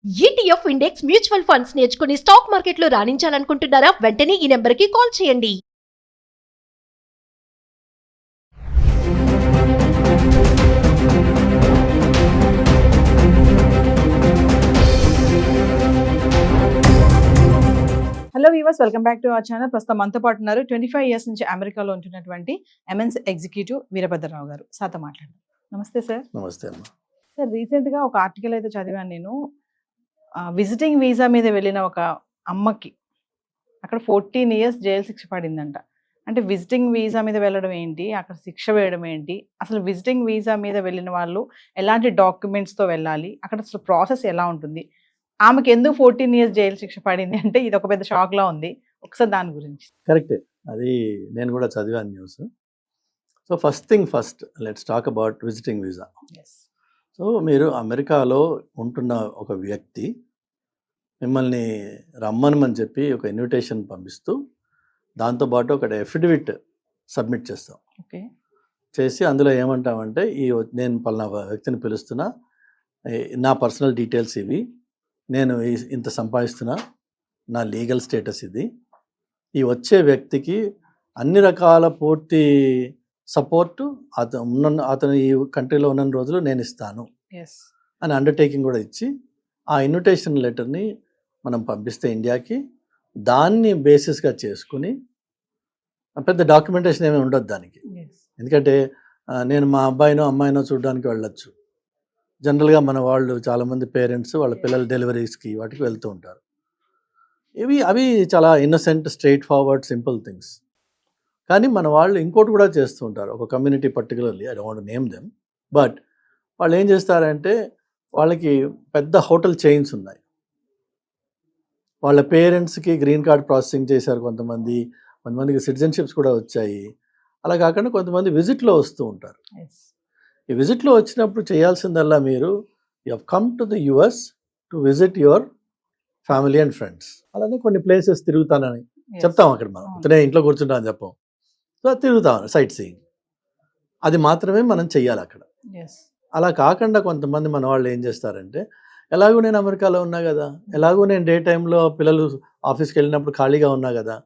ETF index mutual funds నేర్చుకుని stock మార్కెట్లో రాణించాలనుకుంటున్నారా? వెంటనే ఈ నెంబర్కి కాల్ చేయండి. Hello weavers, welcome back to our channel. ప్రస్తుతం మనతో పాటు ఉన్నారు 25 ఇయర్స్ నుంచి అమెరికాలో ఉంటున్నటువంటి ఎంఎన్స్ ఎగ్జిక్యూటివ్ వీరభద్రరావు గారు. సార్తో మాట్లాడారు. నమస్తే సార్. నమస్తే అమ్మ. సార్, రీసెంట్గా ఒక ఆర్టికల్ అయితే చదివాను నేను. విజిటింగ్ వీసా మీద వెళ్ళిన ఒక అమ్మకి అక్కడ 14 ఇయర్స్ జైలు శిక్ష పడిందంట. అంటే విజిటింగ్ వీసా మీద వెళ్ళడం ఏంటి, అక్కడ శిక్ష వేయడం ఏంటి, అసలు విజిటింగ్ వీసా మీద వెళ్ళిన వాళ్ళు ఎలాంటి డాక్యుమెంట్స్తో వెళ్ళాలి, అక్కడ అసలు ప్రాసెస్ ఎలా ఉంటుంది, ఆమెకి ఎందుకు 14 ఇయర్స్ జైలు శిక్ష పడింది అంటే ఇది ఒక పెద్ద షాక్లా ఉంది. ఒకసారి దాని గురించి. కరెక్టే, అది నేను కూడా చదివాను news. So first thing first, let's talk about visiting visa. So మీరు అమెరికాలో ఉంటున్న ఒక వ్యక్తి మిమ్మల్ని రమ్మనమని చెప్పి ఒక ఇన్విటేషన్ పంపిస్తూ దాంతోపాటు ఒక ఎఫిడవిట్ సబ్మిట్ చేస్తాం. ఓకే. చేసి అందులో ఏమంటామంటే, నేను పలానా వ్యక్తిని పిలుస్తున్నా, నా పర్సనల్ డీటెయిల్స్ ఇవి, నేను ఇంత సంపాదిస్తున్నా, నా లీగల్ స్టేటస్ ఇది, ఈ వచ్చే వ్యక్తికి అన్ని రకాల పూర్తి సపోర్టు అతను ఈ కంట్రీలో ఉన్న రోజులు నేను ఇస్తాను అని అండర్టేకింగ్ కూడా ఇచ్చి ఆ ఇన్విటేషన్ లెటర్ని మనం పంపిస్తే ఇండియాకి, దాన్ని బేసిస్గా చేసుకుని, పెద్ద డాక్యుమెంటేషన్ ఏమీ ఉండదు దానికి. ఎందుకంటే నేను మా అబ్బాయినో అమ్మాయినో చూడడానికి వెళ్ళొచ్చు. జనరల్గా మన వాళ్ళు చాలామంది పేరెంట్స్ వాళ్ళ పిల్లల డెలివరీస్కి వాటికి వెళ్తూ ఉంటారు. అవి చాలా innocent, straight forward, simple things. కానీ మన వాళ్ళు ఇంకోటి కూడా చేస్తూ ఉంటారు. ఒక community particularly, I don't want to name them, but వాళ్ళు ఏం చేస్తారంటే, వాళ్ళకి పెద్ద హోటల్ చైన్స్ ఉన్నాయి. వాళ్ళ పేరెంట్స్కి గ్రీన్ కార్డ్ ప్రాసెసింగ్ చేశారు కొంతమందికి సిటిజన్షిప్స్ కూడా వచ్చాయి. అలా కాకుండా కొంతమంది విజిట్లో వస్తూ ఉంటారు. ఈ విజిట్లో వచ్చినప్పుడు చేయాల్సిందల్లా మీరు you have come to the US to visit your family and friends. అలానే కొన్ని ప్లేసెస్ తిరుగుతానని చెప్తాం. అక్కడ మనం ఇతనే ఇంట్లో కూర్చుంటాం అని చెప్పాం. సో తిరుగుతాం, సైట్ సీయింగ్, అది మాత్రమే మనం చెయ్యాలి అక్కడ. అలా కాకుండా కొంతమంది మన వాళ్ళు ఏం చేస్తారంటే, ఎలాగూ నేను అమెరికాలో ఉన్నా కదా, ఎలాగూ నేను డే టైంలో పిల్లలు ఆఫీస్కి వెళ్ళినప్పుడు ఖాళీగా ఉన్నా కదా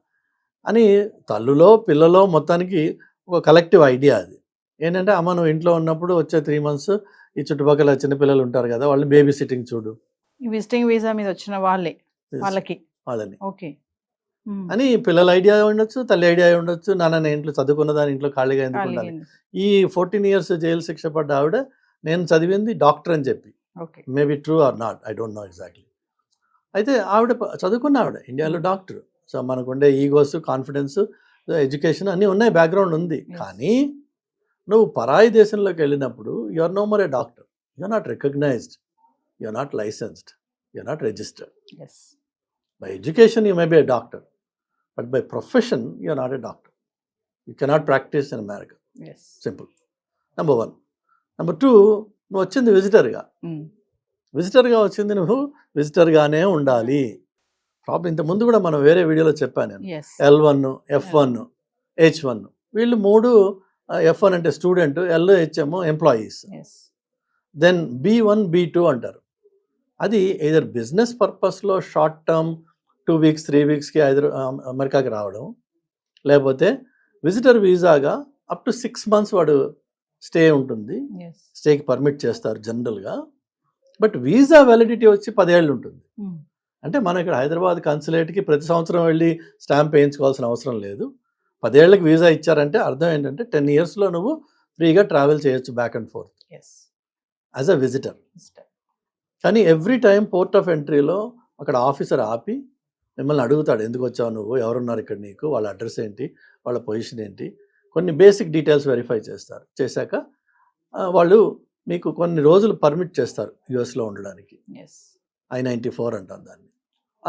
అని తల్లులో పిల్లలో మొత్తానికి ఒక కలెక్టివ్ ఐడియా అది. ఏంటంటే, అమ్మ నువ్వు ఇంట్లో ఉన్నప్పుడు వచ్చే 3 months ఈ చుట్టుపక్కల చిన్నపిల్లలు ఉంటారు కదా, వాళ్ళని బేబీ సిట్టింగ్ చూడు, విజిటింగ్ వీసా మీద వచ్చిన వాళ్ళని ఓకే అని పిల్లల ఐడియా ఉండొచ్చు, తల్లి ఐడియా ఉండొచ్చు. నాన్న నేను ఇంట్లో చదువుకున్న దాని ఇంట్లో ఖాళీగా ఎందుకు ఉండాలి. ఈ 14 years జైలు శిక్ష పడ్డ ఆవిడ నేను చదివింది డాక్టర్ అని చెప్పి, maybe true or not, I don't know exactly. అయితే ఆవిడ చదువుకున్న ఆవిడ ఇండియాలో డాక్టర్. సో మనకుండే ఈగోస్, కాన్ఫిడెన్స్, ఎడ్యుకేషన్ అన్నీ ఉన్నాయి, బ్యాక్గ్రౌండ్ ఉంది. కానీ నువ్వు పరాయి దేశంలోకి వెళ్ళినప్పుడు you are no more a doctor, you are not recognised, you are not licensed, you are not registered. By education you may be a doctor, but by profession you are not a doctor. You cannot practise in America. Simple. Number 1. Number 2, నువ్వు వచ్చింది విజిటర్గా వచ్చింది, నువ్వు విజిటర్గానే ఉండాలి. Problem ఇంతకుముందు కూడా మనం వేరే వీడియోలో చెప్పాను నేను. L1, F1, H1 వీళ్ళు 3. F1 అంటే student, LHM employees, then B1, B2 అంటారు. అది ఎయిదర్ బిజినెస్ పర్పస్లో షార్ట్ టర్మ్ 2 weeks 3 weeksకి అమెరికాకి రావడం, లేకపోతే విజిటర్ వీసాగా అప్ టు 6 months వాడు స్టే ఉంటుంది, స్టేకి పర్మిట్ చేస్తారు జనరల్గా. బట్ వీసా వ్యాలిడిటీ వచ్చి 10 ఏళ్ళు ఉంటుంది. అంటే మనం ఇక్కడ హైదరాబాద్ కన్సులేట్కి ప్రతి సంవత్సరం వెళ్ళి స్టాంప్ వేయించుకోవాల్సిన అవసరం లేదు. 10 ఏళ్ళకి వీసా ఇచ్చారంటే అర్థం ఏంటంటే 10 yearsలో నువ్వు ఫ్రీగా ట్రావెల్ చేయొచ్చు back and fourth as a visitor. కానీ ఎవ్రీ టైం పోర్ట్ ఆఫ్ ఎంట్రీలో అక్కడ ఆఫీసర్ ఆపి మిమ్మల్ని అడుగుతాడు, ఎందుకు వచ్చావు నువ్వు, ఎవరున్నారు ఇక్కడ నీకు, వాళ్ళ అడ్రస్ ఏంటి, వాళ్ళ పొజిషన్ ఏంటి, కొన్ని బేసిక్ డీటెయిల్స్ వెరిఫై చేస్తారు. చేశాక వాళ్ళు మీకు కొన్ని రోజులు పర్మిట్ చేస్తారు యుఎస్లో ఉండడానికి. I-94 అంటాం దాన్ని.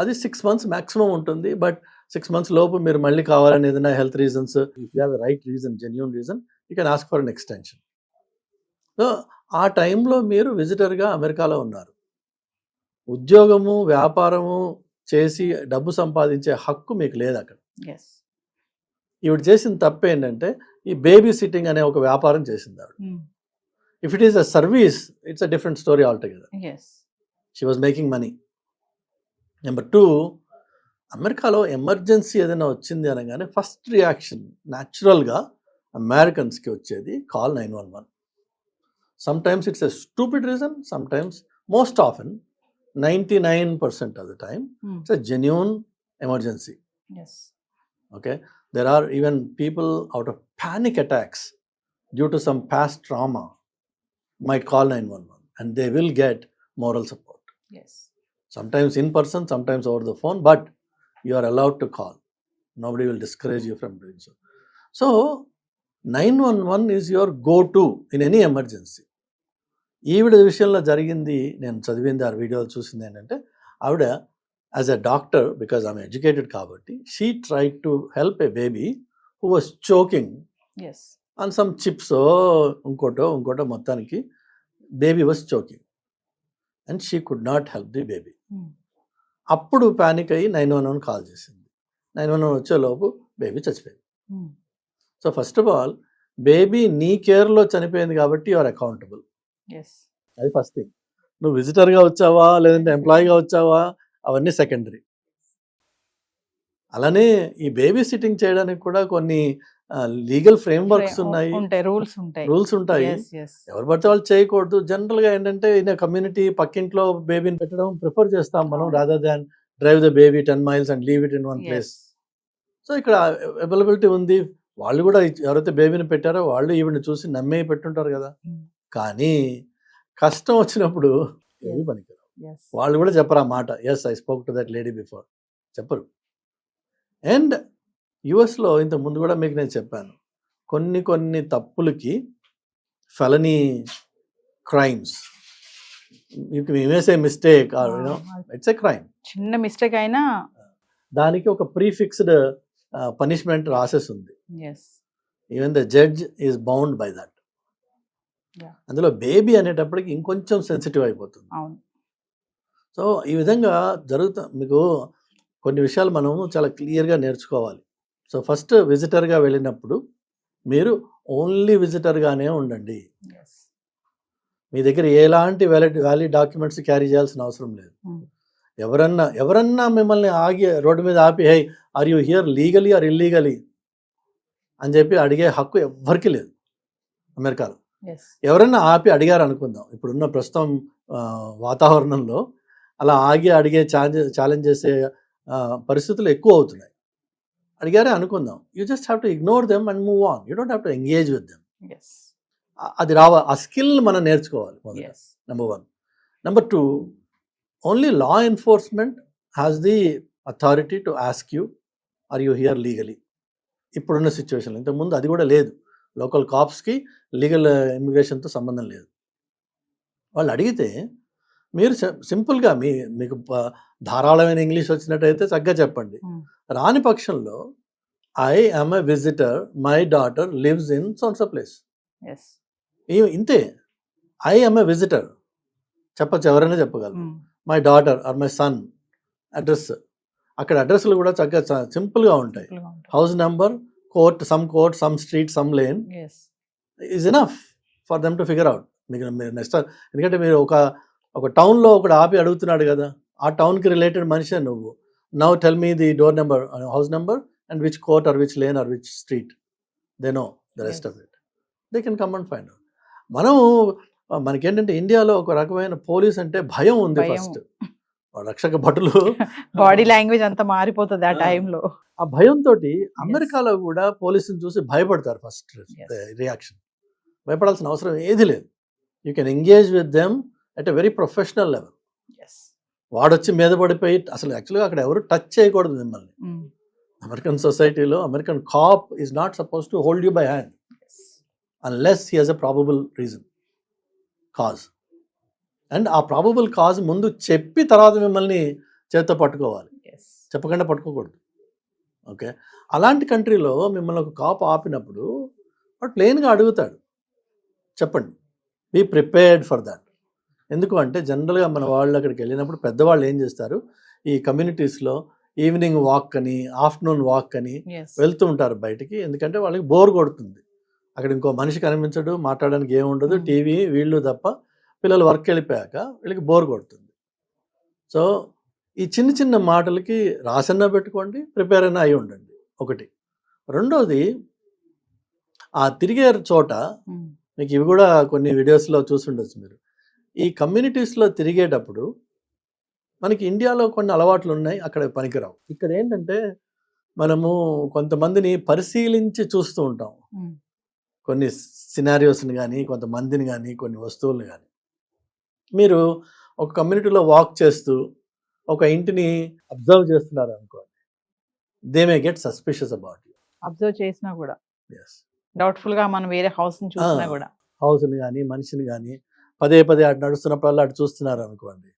అది 6 months మ్యాక్సిమం ఉంటుంది. బట్ 6 months లోపు మీరు మళ్ళీ కావాలని ఏదైనా health reasons, if you have a right reason, genuine reason, you can ask for an extension. So ఆ టైంలో మీరు విజిటర్గా అమెరికాలో ఉన్నారు. ఉద్యోగము, వ్యాపారము చేసి డబ్బు సంపాదించే హక్కు మీకు లేదు అక్కడ. ఈవిడ చేసిన తప్పు ఏంటంటే, ఈ బేబీ సిట్టింగ్ అనే ఒక వ్యాపారం చేసింది ఆవిడ. If it is a service, it's a different story all together. She was making money. Number 2, అమెరికాలో ఎమర్జెన్సీ ఏదైనా వచ్చింది అనగానే ఫస్ట్ రియాక్షన్ న్యాచురల్గా అమెరికన్స్కి వచ్చేది call 911. Sometimes it's a stupid reason, sometimes, most often, 99% of the time, it's a genuine emergency. Yes. Okay, there are even people out of panic attacks due to some past trauma might call 911 and they will get moral support. Yes. Sometimes in person, sometimes over the phone, but you are allowed to call. Nobody will discourage you from doing so. So 911 is your go-to in any emergency. ఈవిడ విషయంలో జరిగింది, నేను చదివింది, ఆ వీడియోలు చూసింది ఏంటంటే, ఆవిడ యాజ్ ఎ డాక్టర్, బికాజ్ ఆమె ఎడ్యుకేటెడ్ కాబట్టి, she try to help a baby who was choking Yes. On some chips ఇంకోటో మొత్తానికి baby was choking and she could not help the baby. అప్పుడు ప్యానిక్ అయ్యి 911 కాల్ చేసింది. 911 వచ్చేలోపు బేబీ చచ్చిపోయింది. So first of all, baby నీ కేర్లో చనిపోయింది కాబట్టి యు ఆర్ అకౌంటబుల్. Yes. అది ఫస్ట్ థింగ్. నువ్వు విజిటర్గా వచ్చావా లేదంటే ఎంప్లాయీగా వచ్చావా అవన్నీ సెకండరీ. అలానే ఈ బేబీ సిట్టింగ్ చేయడానికి కూడా కొన్ని లీగల్ ఫ్రేమ్వర్క్స్ ఉన్నాయి, రూల్స్ ఉంటాయి. ఎవరు పడితే వాళ్ళు చేయకూడదు. జనరల్గా ఏంటంటే ఇన్ కమ్యూనిటీ పక్కింట్లో బేబీని పెట్టడం ప్రిఫర్ చేస్తాం మనం, rather than drive the baby 10 miles and leave it in one place. So ఇక్కడ అవైలబిలిటీ ఉంది. వాళ్ళు కూడా ఎవరైతే బేబీని పెట్టారో వాళ్ళు ఈవిని చూసి నమ్మే పెట్టుంటారు కదా. కానీ కష్టం వచ్చినప్పుడు ఏది పనికిరావు. వాళ్ళు కూడా చెప్పరు ఆ మాట, yes I spoke to that lady before, చెప్పరు. అండ్ యుఎస్లో ఇంత ముందు కూడా మీకు నేను చెప్పాను, కొన్ని తప్పులకి felony crimes, you may say mistake or you know it's a crime, చిన్న మిస్టేక్ అయినా దానికి ఒక ప్రీఫిక్స్డ్ పనిష్మెంట్ రాసేసి ఉంది. Even the judge is bound by that. అందులో బేబీ అనేటప్పటికి ఇంకొంచెం సెన్సిటివ్ అయిపోతుంది. సో ఈ విధంగా మీకు కొన్ని విషయాలు మనము చాలా క్లియర్గా నేర్చుకోవాలి. సో ఫస్ట్ విజిటర్గా వెళ్ళినప్పుడు మీరు ఓన్లీ విజిటర్గానే ఉండండి. మీ దగ్గర ఎలాంటి వ్యాలిడ్ డాక్యుమెంట్స్ క్యారీ చేయాల్సిన అవసరం లేదు. ఎవరన్నా మిమ్మల్ని ఆగి రోడ్డు మీద ఆపి, hi are you here legally or illegally అని చెప్పి అడిగే హక్కు ఎవ్వరికి లేదు అమెరికాలో. ఎవరన్నా ఆపి అడిగారు అనుకుందాం, ఇప్పుడున్న ప్రస్తుతం వాతావరణంలో అలా ఆగి అడిగే ఛాలెంజ్ చేసే పరిస్థితులు ఎక్కువ అవుతున్నాయి. అడిగారే అనుకుందాం, you just have to ignore them and move on. You don't have to engage with them. అది ఆ స్కిల్ మనం నేర్చుకోవాలి మొదట, number 1. Number 2, only law enforcement has the authority to ask you are you here legally. ఇప్పుడున్న సిచ్యువేషన్లో, ఇంతకుముందు అది కూడా లేదు. లోకల్ కాప్స్కి లీగల్ ఇమిగ్రేషన్తో సంబంధం లేదు. వాళ్ళు అడిగితే మీరు సింపుల్గా మీకు ధారాళమైన ఇంగ్లీష్ వచ్చినట్టయితే చక్కగా చెప్పండి. రాని పక్షంలో I am a visitor, my daughter lives in సోన్సో place, ఇంతే. ఐ యామ్ ఎ విజిటర్ చెప్పచ్చు, ఎవరైనా చెప్పగలరు. My daughter or my son address, అక్కడ అడ్రస్లు కూడా చక్కగా సింపుల్గా ఉంటాయి. House number, court, some street, some lane is enough for them to figure out. మీరు నెక్స్ట్, ఎందుకంటే మీరు ఒక టౌన్లో ఒకటి ఆపి అడుగుతున్నాడు కదా, ఆ టౌన్కి రిలేటెడ్ మనిషే నువ్వు. Now tell me the door number, house number and which court or which lane or which street. They know the rest of it. They can come and find out. మనకేంటంటే ఇండియాలో ఒక రకమైన పోలీస్ అంటే భయం ఉంది. First రక్షక భటులు body language అంతా మారిపోతుంది ఆ టైంలో. ఆ భయంతో అమెరికాలో కూడా పోలీసుని చూసి భయపడతారు. ఫస్ట్ రియాక్షన్ భయపడాల్సిన అవసరం ఏది లేదు. You can engage with them at a very professional level. వాడొచ్చి మీద పడిపోయి, అసలు యాక్చువల్గా అక్కడ ఎవరు టచ్ చేయకూడదు మిమ్మల్ని. అమెరికన్ సొసైటీలో American cop is not suppose to hold you by hand unless he has a probable reason, cause. And ఆ ప్రాబబుల్ కాజ్ ముందు చెప్పి తర్వాత మిమ్మల్ని చేత్తో పట్టుకోవాలి, చెప్పకుండా పట్టుకోకూడదు. ఓకే, అలాంటి కంట్రీలో మిమ్మల్ని ఒక కాప్ ఆపినప్పుడు వాడు ప్లెయిన్గా అడుగుతాడు, చెప్పండి, బీ ప్రిపేర్డ్ ఫర్ దాట్. ఎందుకు అంటే జనరల్గా మన వాళ్ళు అక్కడికి వెళ్ళినప్పుడు పెద్దవాళ్ళు ఏం చేస్తారు, ఈ కమ్యూనిటీస్లో ఈవినింగ్ వాక్ అని, ఆఫ్టర్నూన్ వాక్ అని వెళ్తూ ఉంటారు బయటికి. ఎందుకంటే వాళ్ళకి బోర్ కొడుతుంది, అక్కడ ఇంకో మనిషి కనిపించడు, మాట్లాడడానికి ఏముండదు, టీవీ వీళ్ళు తప్ప. పిల్లలు వర్క్ వెళ్ళిపోయాక వీళ్ళకి బోర్ కొడుతుంది. సో ఈ చిన్న చిన్న మాటలకి రాసన్నా పెట్టుకోండి, ప్రిపేర్ అయినా అయి ఉండండి ఒకటి. రెండోది ఆ తిరిగే చోట మీకు ఇవి కూడా కొన్ని వీడియోస్లో చూసుండొచ్చు మీరు. ఈ కమ్యూనిటీస్లో తిరిగేటప్పుడు మనకి ఇండియాలో కొన్ని అలవాట్లు ఉన్నాయి, అక్కడ పనికిరావు. ఇక్కడ ఏంటంటే మనము కొంతమందిని పరిశీలించి చూస్తూ ఉంటాం, కొన్ని సినారియోస్ని కానీ, కొంతమందిని కానీ, కొన్ని వస్తువులను కానీ. మీరు ఒక కమ్యూనిటీలో వాక్ చేస్తూ ఒక ఇంటిని అబ్జర్వ్ చేస్తున్నారు అనుకోండి, they may get suspicious about you. Observe చేసినా కూడా ఎస్, డౌట్ఫుల్ గా మనం వేరే హౌస్ ని చూసినా కూడా హౌస్ని కానీ మనిషిని కానీ పదే పదే అటు నడుస్తున్నప్పుడు అటు చూస్తున్నారు అనుకోండి,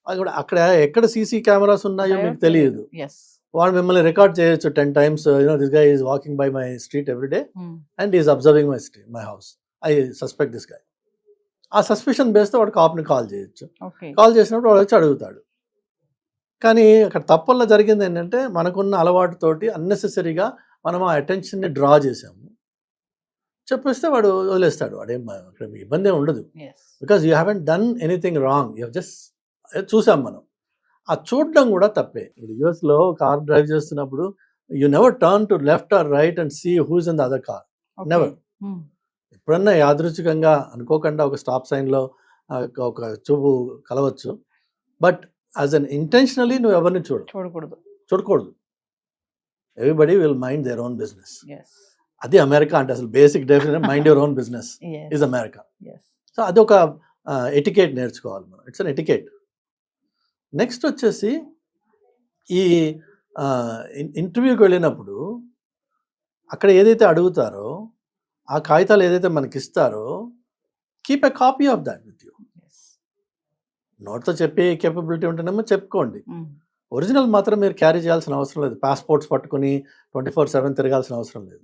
అది కూడా అక్కడ ఎక్కడ సీసీ కెమెరాస్ ఉన్నాయో మీకు తెలియదు. ఎస్ వాళ్ళు మిమ్మల్ని రికార్డ్ చేయొచ్చు 10 times. This guy is walking by my street every day and is observing my house. I suspect this guy. ఆ సస్పిషన్ బేస్తో వాడు కాప్ని కాల్ చేయొచ్చు. ఓకే కాల్ చేసినప్పుడు వాడు వచ్చి అడుగుతాడు. కానీ అక్కడ తప్పల్లో జరిగింది ఏంటంటే మనకున్న అలవాటుతోటి అన్నెసెసరీగా మనం ఆ అటెన్షన్ని డ్రా చేసాము. చెప్పేస్తే వాడు వదిలేస్తాడు, వాడేం అక్కడ ఇబ్బంది ఏమి ఉండదు. Yes because you haven't done anything wrong, you just చూసాం మనం. ఆ చూడడం కూడా తప్పే. ఇప్పుడు యూఎస్లో కార్ డ్రైవ్ చేస్తున్నప్పుడు you never turn to left or right and see who's in the other car. Never. ఎప్పుడన్నా యాదృచ్ఛికంగా అనుకోకుండా ఒక స్టాప్ సైన్లో ఒక చూపు కలవచ్చు, బట్ యాజ్ అన్ ఇంటెన్షనలీ నువ్వు ఎవరిని చూడకూడదు. Everybody will mind their own business. Yes అది అమెరికా అంటే అసలు basic definition mind your own business is America. Yes so అది ఒక ఎటికేట్ నేర్చుకోవాలి మనం. It's an etiquette. నెక్స్ట్ వచ్చేసి ఈ ఇంటర్వ్యూకి వెళ్ళినప్పుడు అక్కడ ఏదైతే అడుగుతారో ఆ కాగితాలు ఏదైతే మనకి ఇస్తారో keep a copy of that with you. నోట్తో చెప్పే కేపబిలిటీ ఉంటేనేమో చెప్పుకోండి, ఒరిజినల్ మాత్రం మీరు క్యారీ చేయాల్సిన అవసరం లేదు. పాస్పోర్ట్స్ పట్టుకుని 24/7 తిరగాల్సిన అవసరం లేదు.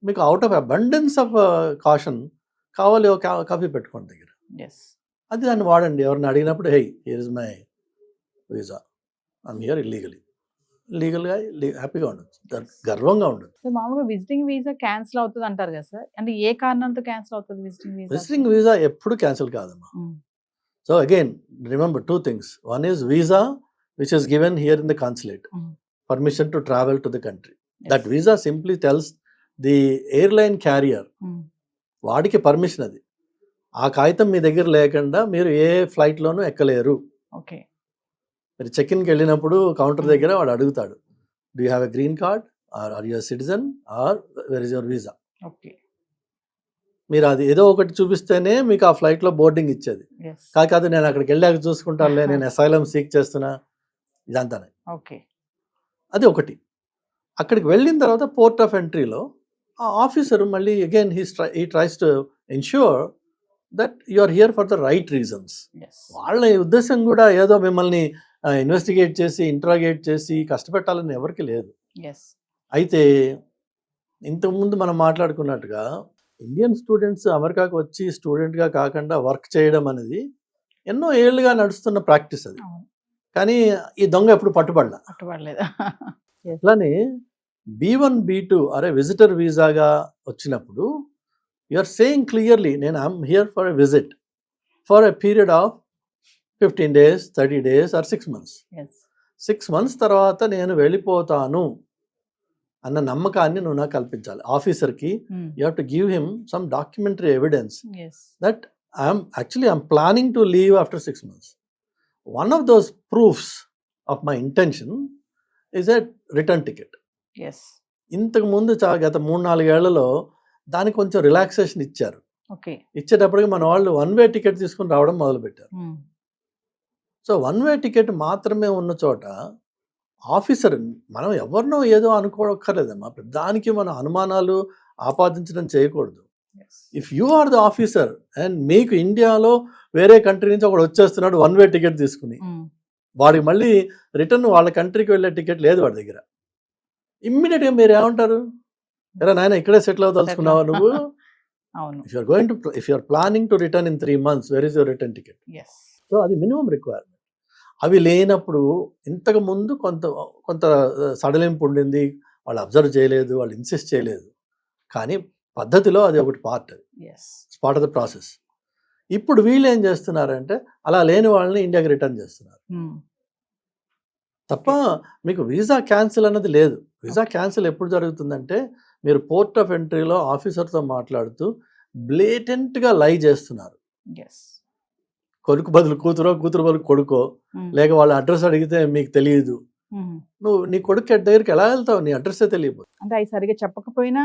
మీకు out of abundance of caution కావాలి ఒక కాపీ పెట్టుకోండి దగ్గర. ఎస్ అది దాన్ని వాడండి. ఎవరిని అడిగినప్పుడు hey here is my visa, I'm here illegally. లీగల్గా హ్యాపీగా ఉండొచ్చు, గర్వంగా ఉండొచ్చు. సో మామూలుగా విజిటింగ్ వీసా క్యాన్సిల్ అవుతుంది అంటారు కదా సార్, అంటే ఏ కారణంతో క్యాన్సిల్ అవుతుంది విజిటింగ్ వీసా ఎప్పుడు క్యాన్సిల్ కాదమ్మా. So again remember 2 things. One is visa which is given here in the consulate, permission to travel to the country. That visa simply tells the airline carrier వాడికి permission. అది ఆ కాగితం మీ దగ్గర లేకుండా మీరు ఏ ఫ్లైట్లోనూ ఎక్కలేరు. Okay మీరు చెక్ఇన్కి వెళ్ళినప్పుడు కౌంటర్ దగ్గర వాడు అడుగుతాడు, do you have a green card or your citizen or where is your visa. Okay మీరు అది ఏదో ఒకటి చూపిస్తేనే మీకు ఆ ఫ్లైట్లో బోర్డింగ్ ఇచ్చేది. కాదు నేను అక్కడికి వెళ్ళాక చూసుకుంటానులే, నేను అసైలం సీక్ చేస్తున్నా, ఇదంతానే. ఓకే అది ఒకటి. అక్కడికి వెళ్ళిన తర్వాత పోర్ట్ ఆఫ్ ఎంట్రీలో ఆ ఆఫీసర్ మళ్ళీ again he tries to ensure that you are here for the right reasons. వాళ్ళ ఉద్దేశం కూడా ఏదో మిమ్మల్ని ఇన్వెస్టిగేట్ చేసి ఇంట్రాగేట్ చేసి కష్టపెట్టాలని ఎవరికి లేదు. అయితే ఇంతకుముందు మనం మాట్లాడుకున్నట్టుగా ఇండియన్ స్టూడెంట్స్ అమెరికాకు వచ్చి స్టూడెంట్గా కాకుండా వర్క్ చేయడం అనేది ఎన్నో ఏళ్ళుగా నడుస్తున్న ప్రాక్టీస్ అది. కానీ ఈ దొంగ ఎప్పుడు పట్టుబడలేదు. అట్లానే B1 B2 అరే విజిటర్ వీసాగా వచ్చినప్పుడు యు ఆర్ సేయింగ్ క్లియర్లీ నేను I'm here for a visit for a period of 15 days, 30 days or 6 months. 6 months తర్వాత నేను వెళ్ళిపోతాను అన్న నమ్మకాన్ని నువ్వు నాకు కల్పించాలి. ఆఫీసర్కి you have to give him some documentary evidence that I'm planning to leave after 6 months. One of those proofs of my intention is a return ticket. ఇంతకు ముందు గత 3-4 ఏళ్లలో దానికి కొంచెం రిలాక్సేషన్ ఇచ్చారు. ఇచ్చేటప్పటికి మన వాళ్ళు 1-way టికెట్ తీసుకుని రావడం మొదలుపెట్టారు. సో 1-way టికెట్ మాత్రమే ఉన్న చోట ఆఫీసర్ మనం ఎవరినో ఏదో అనుకోక్కర్లేదమ్మా, దానికి మన అనుమానాలు ఆపాదించడం చేయకూడదు. If you are the officer and మీకు ఇండియాలో వేరే కంట్రీ నుంచి ఒకడు వచ్చేస్తున్నాడు 1-way టికెట్ తీసుకుని, వాడికి మళ్ళీ రిటర్న్ వాళ్ళ కంట్రీకి వెళ్ళే టికెట్ లేదు వాడి దగ్గర, ఇమ్మీడియట్గా మీరు ఏమంటారు, ఎరా నాయన ఇక్కడే సెటిల్ అవుదలుచుకున్నావా నువ్వు? If you're planning to return in 3 months, where is your return ticket? So అది మినిమం రిక్వైర్మెంట్. అవి లేనప్పుడు ఇంతకు ముందు కొంత సడలింపు ఉండింది, వాళ్ళు అబ్జర్వ్ చేయలేదు, వాళ్ళు ఇన్సిస్ట్ చేయలేదు, కానీ పద్ధతిలో అది ఒకటి పార్ట్ ఆఫ్ ద ప్రాసెస్. ఇప్పుడు వీళ్ళు ఏం చేస్తున్నారంటే అలా లేని వాళ్ళని ఇండియాకి రిటర్న్ చేస్తున్నారు. తప్ప మీకు వీసా క్యాన్సిల్ అన్నది లేదు. వీసా క్యాన్సిల్ ఎప్పుడు జరుగుతుందంటే మీరు పోర్ట్ ఆఫ్ ఎంట్రీలో ఆఫీసర్తో మాట్లాడుతూ బ్లేటెంట్గా లై చేస్తున్నారు. ఎస్. కొడుకు బదులు కూతురో, కూతురు బదులు కొడుకో, లేక వాళ్ళ అడ్రస్ అడిగితే మీకు తెలియదు. నువ్వు నీ కొడుకు దగ్గరికి ఎలా వెళ్తావు? నీ అడ్రస్సే తెలియదు. అంటే అవి సరిగా చెప్పకపోయినా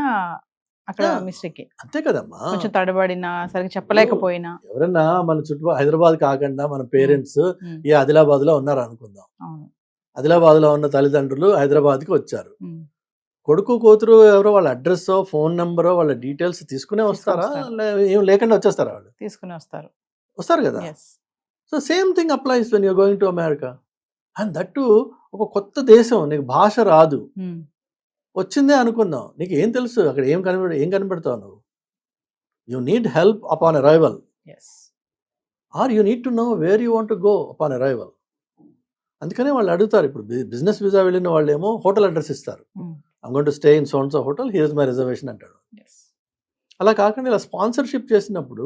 అక్కడ మిస్టేక్. అంతే కదమ్మా. కొంచెం తడబడినా సరిగా చెప్పలేకపోయినా. ఎవరన్నా మన చుట్టూ హైదరాబాద్ కాకుండా మన పేరెంట్స్ ఈ ఆదిలాబాద్ లో ఉన్నారు అనుకుందాం. ఆదిలాబాద్ లో ఉన్న తల్లిదండ్రులు హైదరాబాద్కి వచ్చారు. కొడుకు కూతురు ఎవరో వాళ్ళ అడ్రస్, ఫోన్ నెంబరో, వాళ్ళ డీటెయిల్స్ తీసుకునే వస్తారా? ఏం లేకుండా వచ్చేస్తారా? వాళ్ళు తీసుకుని వస్తారు కదా. So same thing applies when you're going to America. And that ఒక కొత్త దేశం, నీకు భాష రాదు, వచ్చిందే అనుకుందాం, నీకు ఏం తెలుసు అక్కడ ఏం కనిపెడతావు నువ్వు? You need help upon arrival, or you need to know where you want to go upon arrival. అందుకనే వాళ్ళు అడుగుతారు. ఇప్పుడు బిజినెస్ వీసా వెళ్ళిన వాళ్ళు ఏమో హోటల్ అడ్రస్ ఇస్తారు. I'm going to stay in so and so hotel, here is my reservation అంటాడు. అలా కాకుండా ఇలా స్పాన్సర్షిప్ చేసినప్పుడు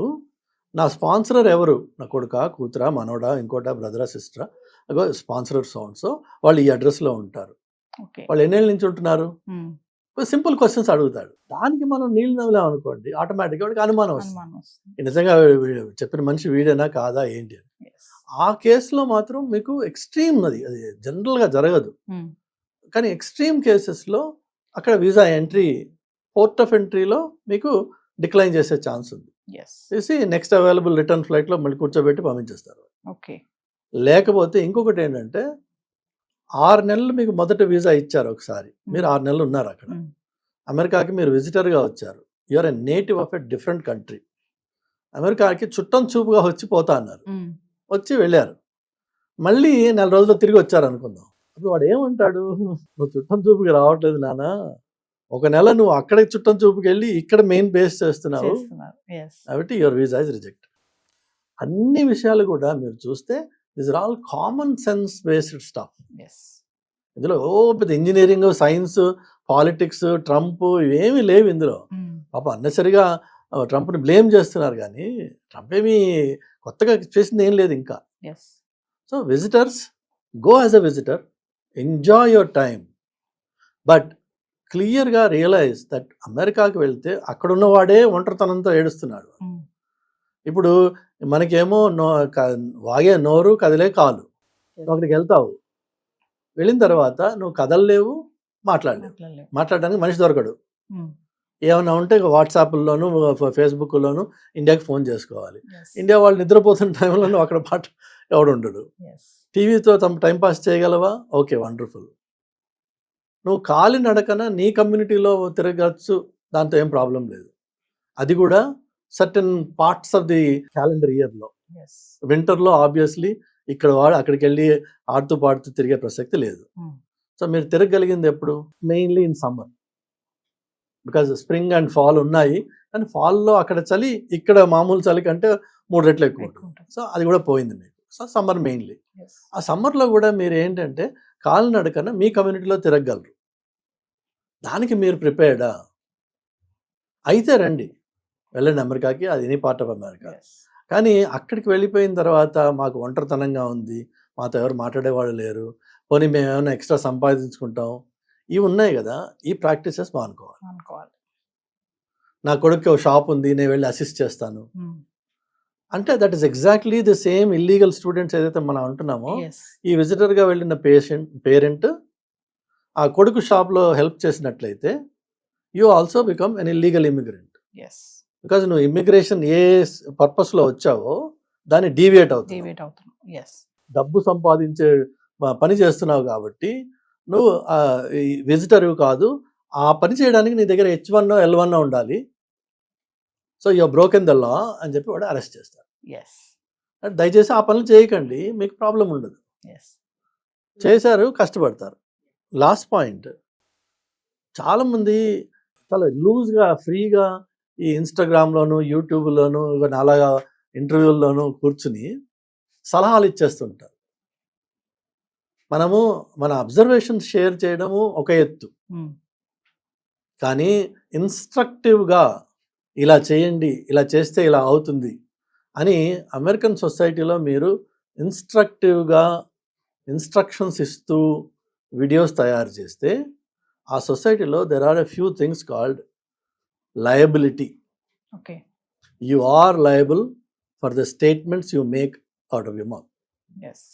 నా స్పాన్సరర్ ఎవరు? నా కొడుకా, కూతురా, మనోడా, ఇంకోటా, బ్రదరా, సిస్టరా, అగో స్పాన్సరర్ సో అండ్ సో, వాళ్ళు ఈ అడ్రస్లో ఉంటారు. వాళ్ళు ఎన్నేళ్ళ నుంచి ఉంటున్నారు? సింపుల్ క్వశ్చన్స్ అడుగుతాడు. దానికి మనం నీళ్ళు నవ్వులాం అనుకోండి, ఆటోమేటిక్గా వాడికి అనుమానం వస్తుంది, నిజంగా చెప్పిన మనిషి వీడేనా కాదా ఏంటి అని. ఆ కేసులో మాత్రం మీకు ఎక్స్ట్రీమ్, అది జనరల్గా జరగదు, కానీ ఎక్స్ట్రీమ్ కేసెస్లో అక్కడ వీసా ఎంట్రీ, పోర్ట్ ఆఫ్ ఎంట్రీలో మీకు డిక్లైన్ చేసే ఛాన్స్ ఉంది. చేసి నెక్స్ట్ అవైలబుల్ రిటర్న్ ఫ్లైట్లో మళ్ళీ కూర్చోబెట్టి పంపించేస్తారు. లేకపోతే ఇంకొకటి ఏంటంటే 6 నెలలు మీకు మొదట వీసా ఇచ్చారు ఒకసారి, మీరు 6 నెలలు ఉన్నారు అక్కడ, అమెరికాకి మీరు విజిటర్గా వచ్చారు, you're a native of a different country. అమెరికాకి చుట్టం చూపుగా వచ్చి పోతా అన్నారు, వచ్చి వెళ్ళారు, మళ్ళీ 4 రోజుల్లో తిరిగి వచ్చారు అనుకుందాం. అప్పుడు వాడు ఏమంటాడు? నువ్వు చుట్టం చూపుకి రావట్లేదు నాన్న, 1 నెల నువ్వు అక్కడ చుట్టం చూపుకి వెళ్ళి ఇక్కడ మెయిన్ బేస్ చేస్తున్నావు, కాబట్టి యువర్ వీసా ఇస్ రిజెక్టెడ్. అన్ని విషయాలు కూడా మీరు చూస్తే these are all common sense based stuff. ఇందులో పెద్ద ఇంజనీరింగ్, సైన్స్, పాలిటిక్స్, ట్రంప్ ఇవేమీ లేవు ఇందులో. పాప అన్నెసరిగా ట్రంప్ని బ్లేమ్ చేస్తున్నారు, కానీ ట్రంప్ ఏమీ కొత్తగా చేసింది ఏం లేదు ఇంకా. So visitors, go as a visitor, enjoy your time, but క్లియర్గా రియలైజ్ దట్ అమెరికాకి వెళ్తే అక్కడున్నవాడే ఒంటరితనంతో ఏడుస్తున్నాడు. ఇప్పుడు మనకేమో వాగే నోరు, కదిలే కాలు. నువ్వు అక్కడికి వెళ్తావు, వెళ్ళిన తర్వాత నువ్వు కదలలేవు, మాట్లాడడానికి మనిషి దొరకడు. ఏమైనా ఉంటే వాట్సాప్లోను, ఫేస్బుక్లోను ఇండియాకి ఫోన్ చేసుకోవాలి. ఇండియా వాళ్ళు నిద్రపోతున్న టైంలో నువ్వు అక్కడ ఎవడు ఉండడు. టీవీతో టైంపాస్ చేయగలవా? Okay, wonderful. నువ్వు కాలి నడకన నీ కమ్యూనిటీలో తిరగచ్చు, దాంతో ఏం ప్రాబ్లం లేదు. అది కూడా certain parts of the calendar ఇయర్లో. వింటర్లో ఆబ్వియస్లీ ఇక్కడ వాడు అక్కడికి వెళ్ళి ఆడుతూ పాడుతూ తిరిగే ప్రసక్తి లేదు. సో మీరు తిరగలిగింది ఎప్పుడు? Mainly in summer, because spring and fall ఉన్నాయి, కానీ ఫాల్లో అక్కడ చలి ఇక్కడ మామూలు చలి కంటే 3 రెట్లు ఎక్కువ ఉంటుంది. సో అది కూడా పోయింది మీకు. So summer mainly. ఆ సమ్మర్లో కూడా మీరు ఏంటంటే కాలినడకన మీ కమ్యూనిటీలో తిరగలరు. దానికి మీరు ప్రిపేర్డా అయితే రండి, వెళ్ళండి అమెరికాకి, అది ఎనీ పార్ట్ ఆఫ్ అమెరికా. కానీ అక్కడికి వెళ్ళిపోయిన తర్వాత మాకు ఒంటరితనంగా ఉంది, మాతో ఎవరు మాట్లాడేవాళ్ళు లేరు, పోనీ మేము ఏమైనా ఎక్స్ట్రా సంపాదించుకుంటాం, ఇవి ఉన్నాయి కదా, ఈ ప్రాక్టీసెస్ మానుకోవాలి. నా కొడుకు షాప్ ఉంది, నేను వెళ్ళి అసిస్ట్ చేస్తాను అంటే that is exactly the same illegal students ఏదైతే మనం అంటున్నామో, ఈ విజిటర్గా వెళ్ళిన పేరెంట్ ఆ కొడుకు షాప్లో హెల్ప్ చేసినట్లయితే you also become an illegal immigrant. Because నువ్వు ఇమిగ్రేషన్ ఏ పర్పస్లో వచ్చావో దాన్ని డీవియేట్ అవుతుంది. డబ్బు సంపాదించే పని చేస్తున్నావు కాబట్టి నువ్వు విజిటర్ కాదు, ఆ పని చేయడానికి నీ దగ్గర H1 L1 ఉండాలి. So you're broken the law అని చెప్పి వాడు అరెస్ట్ చేస్తారు. దయచేసి ఆ పనులు చేయకండి, మీకు ప్రాబ్లం ఉండదు. చేశారు, కష్టపడతారు. లాస్ట్ పాయింట్, చాలామంది చాలా లూజ్గా ఫ్రీగా ఈ ఇన్స్టాగ్రామ్లోను, యూట్యూబ్లోను, ఇవన్నీ అలాగా ఇంటర్వ్యూల్లోనూ కూర్చుని సలహాలు ఇచ్చేస్తుంటారు. మనము మన అబ్జర్వేషన్స్ షేర్ చేయడము ఒక ఎత్తు, కానీ ఇన్స్ట్రక్టివ్గా ఇలా చేయండి, ఇలా చేస్తే ఇలా అవుతుంది అని అమెరికన్ సొసైటీలో మీరు ఇన్స్ట్రక్టివ్గా ఇన్స్ట్రక్షన్స్ ఇస్తూ వీడియోస్ తయారు చేస్తే ఆ సొసైటీలో there are a few things called liability. Okay. You are liable for the statements you make out of your mouth. Yes.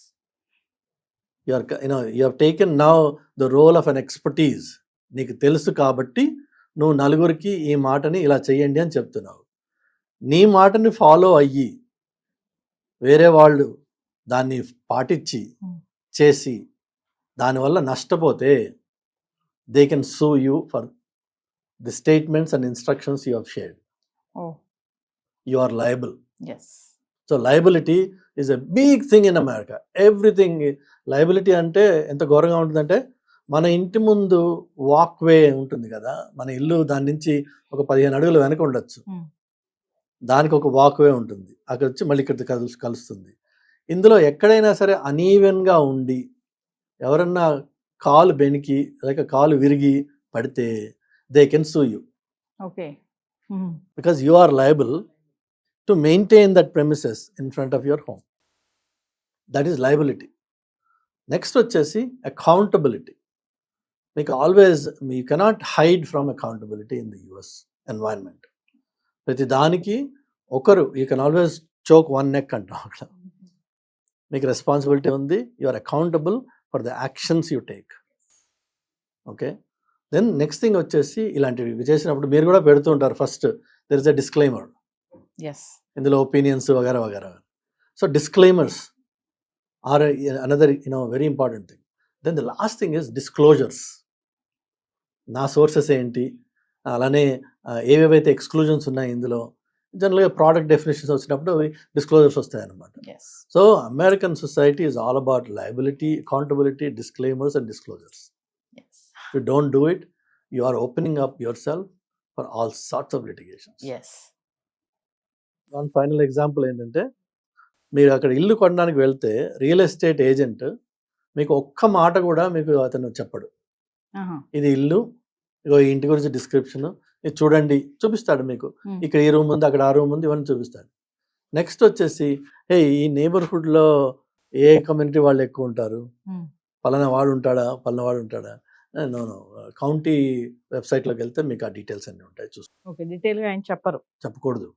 You have taken now the role of an expertise. నీకు తెలుసు కాబట్టి నువ్వు నలుగురికి ఈ మాటని ఇలా చెయ్యండి అని చెప్తున్నావు. నీ మాటని ఫాలో అయ్యి వేరే వాళ్ళు దాన్ని పాటించి చేసి దానివల్ల నష్టపోతే they can sue you for the statements and instructions you have shared. Oh. You are liable. Yes. So liability is a big thing in America. Everything liability అంటే ఎంత ఘోరంగా ఉంటుందంటే మన ఇంటి ముందు వాక్వే ఉంటుంది కదా, మన ఇల్లు దాని నుంచి ఒక 15 అడుగులు వెనక ఉండొచ్చు, దానికి ఒక వాక్వే ఉంటుంది, అక్కడ వచ్చి మళ్ళీ ఇక్కడ కలుస్తుంది. ఇందులో ఎక్కడైనా సరే అనీవెన్గా ఉండి ఎవరన్నా కాలు బెనికి లేక కాలు విరిగి పడితే they can sue you okay. because you are liable to maintain that premises in front of your home. That is liability. Next వచ్చేసి accountability. మీకు always you cannot hide from accountability in the US environment. ప్రతి దానికి ఒకరు you can always choke one neck అంటాం అక్కడ. మీకు responsibility ఉంది, you are accountable for the actions you take. Okay. Then next thing వచ్చేసి ఇలాంటివి చేసినప్పుడు మీరు కూడా పెడుతూ ఉంటారు, first there is a disclaimer, yes. ఇందులో ఒపీనియన్స్ వగేరా వగేరా. So disclaimers are another very important thing. Then the last thing is disclosures. నా సోర్సెస్ ఏంటి, అలానే ఏవేవైతే ఎక్స్క్లూజన్స్ ఉన్నాయి ఇందులో. జనరల్గా ప్రోడక్ట్ డెఫినేషన్స్ వచ్చినప్పుడు అవి డిస్క్లోజర్స్ వస్తాయి అన్నమాట. Yes. So American society is all about liability, accountability, disclaimers and disclosures. Yes. If you don't do it, you are opening up yourself for all sorts of litigations. Yes. One final example ఏంటంటే, మీరు అక్కడ ఇల్లు కొనడానికి వెళ్తే real estate agent మీకు ఒక్క మాట కూడా మీకు అతను చెప్పడు. ఇది ఇల్లు, ఇగో ఈ ఇంటి గురించి డిస్క్రిప్షన్, ఇది చూడండి చూపిస్తాడు మీకు. ఇక్కడ ఈ రూమ్ ఉంది, అక్కడ ఆ రూమ్ ఉంది, ఇవన్నీ చూపిస్తాడు. నెక్స్ట్ వచ్చేసి ఈ నeighborhood-లో ఏ కమ్యూనిటీ వాళ్ళు ఎక్కువ ఉంటారు, పలానా వాడు ఉంటాడా, పలానా వాడు ఉంటాడా. నో కౌంటీ వెబ్సైట్లోకి వెళ్తే మీకు ఆ డీటెయిల్స్ అన్నీ ఉంటాయి, ఓకే. డీటెయిల్గా ఆయన చెప్పరు. చెప్పకూడదు.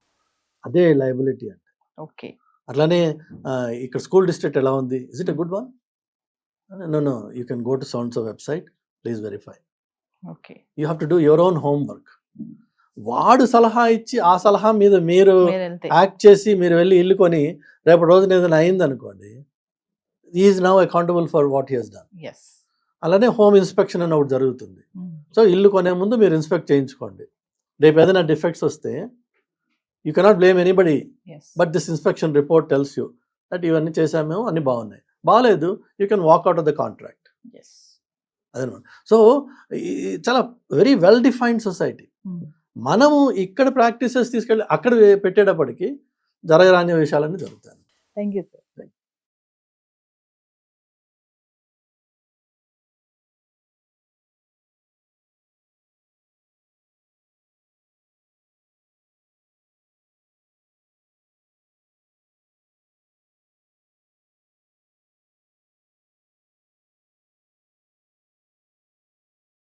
అదే లయబిలిటీ అంటే. ఓకే. అట్లానే ఇక్కడ స్కూల్ డిస్ట్రిక్ట్ ఎలా ఉంది, is it a good one, no you can go to sounds of website, please verify. Okay. You have to do your own homework. వాడు సలహా ఇచ్చి ఆ సలహా మీద మీరు యాక్ట్ చేసి మీరు వెళ్ళి ఇల్లు కొని రేపటి రోజున ఏదైనా అయింది అనుకోండి, is now accountable for what he has done. Yes. అలానే హోమ్ ఇన్స్పెక్షన్ అని ఒకటి జరుగుతుంది. సో ఇల్లు కొనే ముందు మీరు ఇన్స్పెక్ట్ చేయించుకోండి. రేపు ఏదైనా డిఫెక్ట్స్ వస్తే you cannot blame anybody, but this inspection report tells you that ఇవన్నీ చేసామేమో అన్ని బాగున్నాయి, బాగాలేదు, you can walk out of the contract. అదనమాట. సో చాలా వెరీ వెల్ డిఫైన్డ్ సొసైటీ. మనము ఇక్కడ ప్రాక్టీసెస్ తీసుకెళ్ళి అక్కడ పెట్టేటప్పటికి జరగరాని విషయాలన్నీ జరుగుతాయి. Thank you sir.